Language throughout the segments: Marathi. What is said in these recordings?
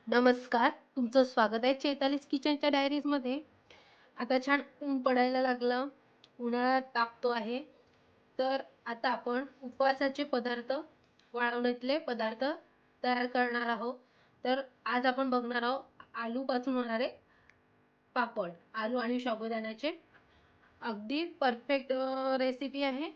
नमस्कार, तुमचं स्वागत आहे चैतालीस किचनच्या डायरीजमध्ये. आता छान ऊन पडायला लागलं, उन्हाळा तापतो आहे. तर आता आपण उपवासाचे पदार्थ, वाळवणीतले पदार्थ तयार करणार आहोत. तर आज आपण बघणार आहोत आलूपासून होणारे पापड, आलू आणि साबुदाण्याचे. अगदी परफेक्ट रेसिपी आहे.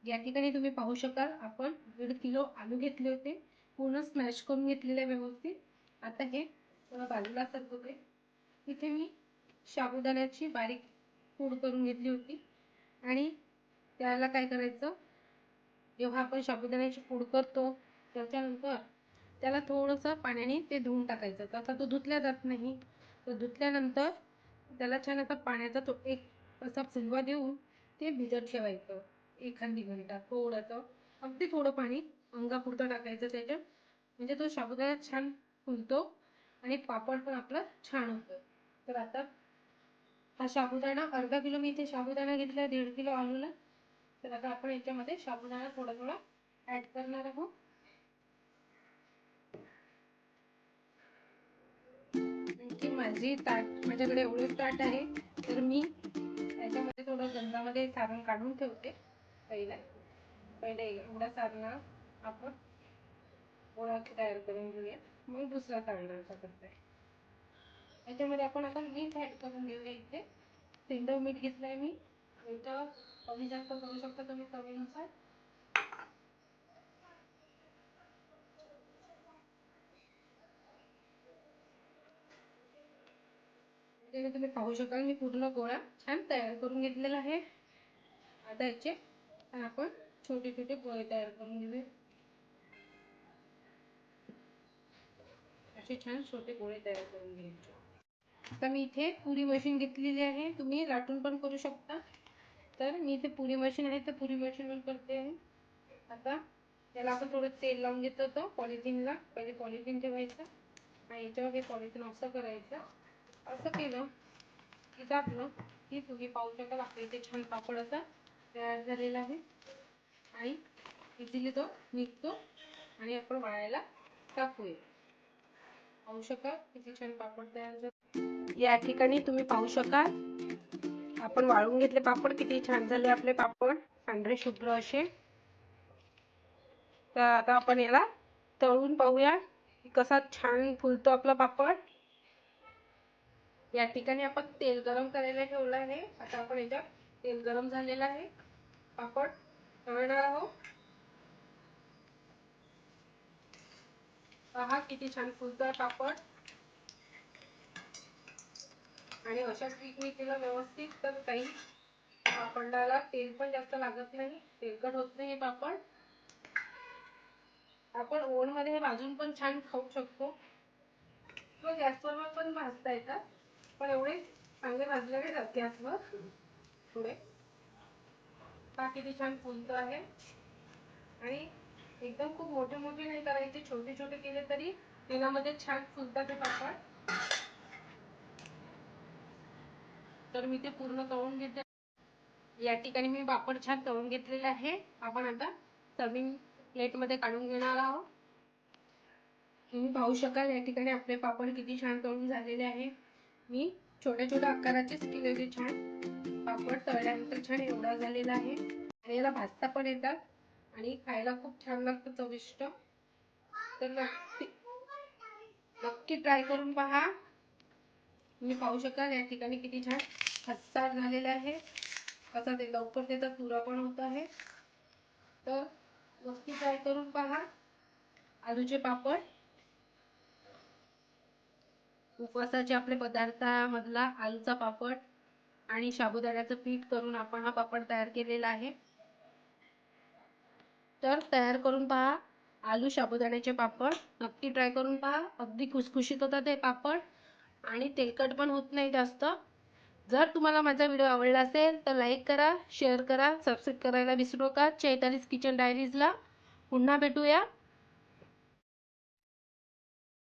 या ठिकाणी तुम्ही पाहू शकाल, आपण 1.5 किलो आलू घेतले होते, पूर्ण स्मॅश करून घेतलेले व्यवस्थित. आता हे बाजूला सरकवते. इथे मी साबुदाण्याची बारीक पूड करून घेतली होती आणि त्याला काय करायचं, जेव्हा आपण साबुदाण्याची पूड करतो त्याच्यानंतर त्याला थोडंसं पाण्याने ते धुवून टाकायचं. तसा तो धुतल्या जात नाही, तर धुतल्यानंतर त्याला छान असा पाण्याचा तो एक असा फुलवा देऊन ते भिजत ठेवायचं एखादी घंटा. थोडंसं, अगदी थोडं पाणी अंगापुरतं टाकायचं त्याच्यात, म्हणजे तो साबुदाणा छान फुलतो आणि पापड पण आपला छान होतं. तर आता हा साबुदाणा अर्धा किलो मी इथे साबुदाणा घेतला, 1.5 किलो आलूला. तर आता आपण याच्यामध्ये साबुदाणा थोडा थोडा ऍड करणार आहोत. की माझी ताट, माझ्याकडे एवढे ताट आहे, तर मी याच्यामध्ये थोडं गंजामध्ये सारण काढून ठेवते. पहिले एवढा सारण आपण गोळा तयार करून घेऊया, मग दुसरा सारणाचा करते. याच्यामध्ये आपण आता मीठ ऍड करून घेऊया. इथे सेंधव मीठ घेतलंय मी. मीठ कमी जास्त करू शकता तुम्ही चवीनुसार. तुम्ही पाहू शकाल, मी पूर्ण गोळा छान तयार करून घेतलेला आहे. आता याचे आपण छोटे छोटे गोळे तयार करून घेऊया. असे छान छोटे गोळे तयार करून घ्यायचे. आता मी इथे पुरी मशीन घेतलेली आहे, तुम्ही लाटून पण करू शकता. तर मी इथे पुरी मशीन आहे, तर पुरी मशीनवर करते आहे. आता त्याला आपण थोडं तेल लावून घेतो. तो पॉलिथिनला पहिले पॉलिथिन ठेवायचं आणि याच्यावर हे पॉलिथिन असं करायचं. असं केलं की दाबलं की तुम्ही पाहू शकाल, आपल्या इथे छान पापड असा तयार झालेला आहे आणि इझिली तो निघतो आणि आपण वाळायला टाकूया. पाहू शकाल किती छान पापड तयार झाले. या ठिकाणी तुम्ही पाहू शकाल, आपण वाळून घेतले पापड, किती छान झाले आपले पापड, पांढरे शुभ्र असे. तर आता आपण याला तळून पाहूया कसा छान फुलतो आपला पापड. या ठिकाणी आपण तेल गरम करायला ठेवलं आहे. आता आपण याच्यात तेल गरम झालेलं आहे, पापड तळणार आहोत. पहा किती छान फुलतोय पापड. आणि अशाच ट्रिकने केलं व्यवस्थित तर काही पापडाला तेल पण जास्त लागत नाही, तेलकट होत नाही हे पापड. आपण ओव्हन मध्ये भाजून पण छान खाऊ शकतो किंवा गॅसवर पण भाजता येतात, पण एवढे चांगले भाजले नाही जात गॅसवर. थोडे पहा किती छान फुलतो आहे. आणि एकदम खूप मोठे मोठे नाही करायचे, छोटे छोटे केले तरी तेलामध्ये छान फुलतात ते पापड. तर मी ते पूर्ण तळून घेते. या ठिकाणी मी पापड छान तळून घेतलेले आहे. आपण आता सर्विंग प्लेट मध्ये काढून घेणार आहोत. तुम्ही पाहू शकाल या ठिकाणी आपले पापड किती छान तळून झालेले आहे. मी छोट्या छोट्या आकाराचेच केलेले छान पापड, तळल्यानंतर छान एवढा झालेला आहे. आणि याला भाजता पण येतात आणि खायला खूप छान लागतं, चविष्ट. तर नक्की नक्की ट्राय करून पहा. तुम्ही पाहू शकाल या ठिकाणी किती छान खस्तार झालेले आहे, कसा ते लवकर त्याचा चुरा पण होत आहे. तर नक्की ट्राय करून पहा आलूचे पापड. उपवासाचे आपले पदार्थामधला आलूचा पापड आणि साबुदाण्याचं पीठ करून आपण हा पापड तयार केलेला आहे. तर तयार करून पहा आलू साबुदाण्याचे पापड. नक्की ट्राय करून पहा. अगदी खुसखुशीत होतात हे पापड आणि तेलकट पण होत नाही जास्त. जर तुम्हाला माझा व्हिडिओ आवडला असेल तर लाईक करा, शेअर करा, सबस्क्राईब करायला विसरू नका चैतालीस किचन डायरीजला. पुन्हा भेटूया.